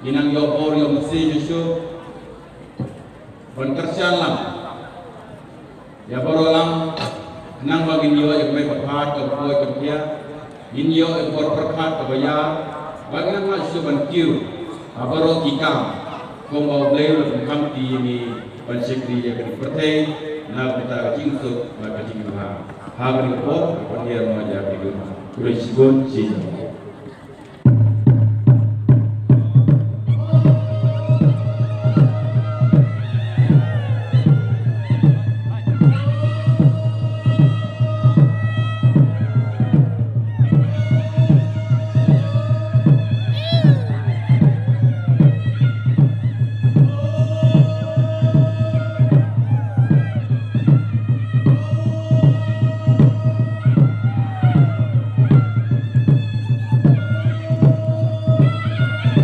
inang yo por yo mesti Yusuf pentersian lam ya borolam nang bagi yo ek mai papat ke poi ke pia in yo ek por perkat ke baya bagi nang Yusuf ban kiu abaro kikam kombau bleu kam ti ni pansekri ya ke pertai na kita jingsuk na kajing ha ha beri por dia mau jadi kulit sigon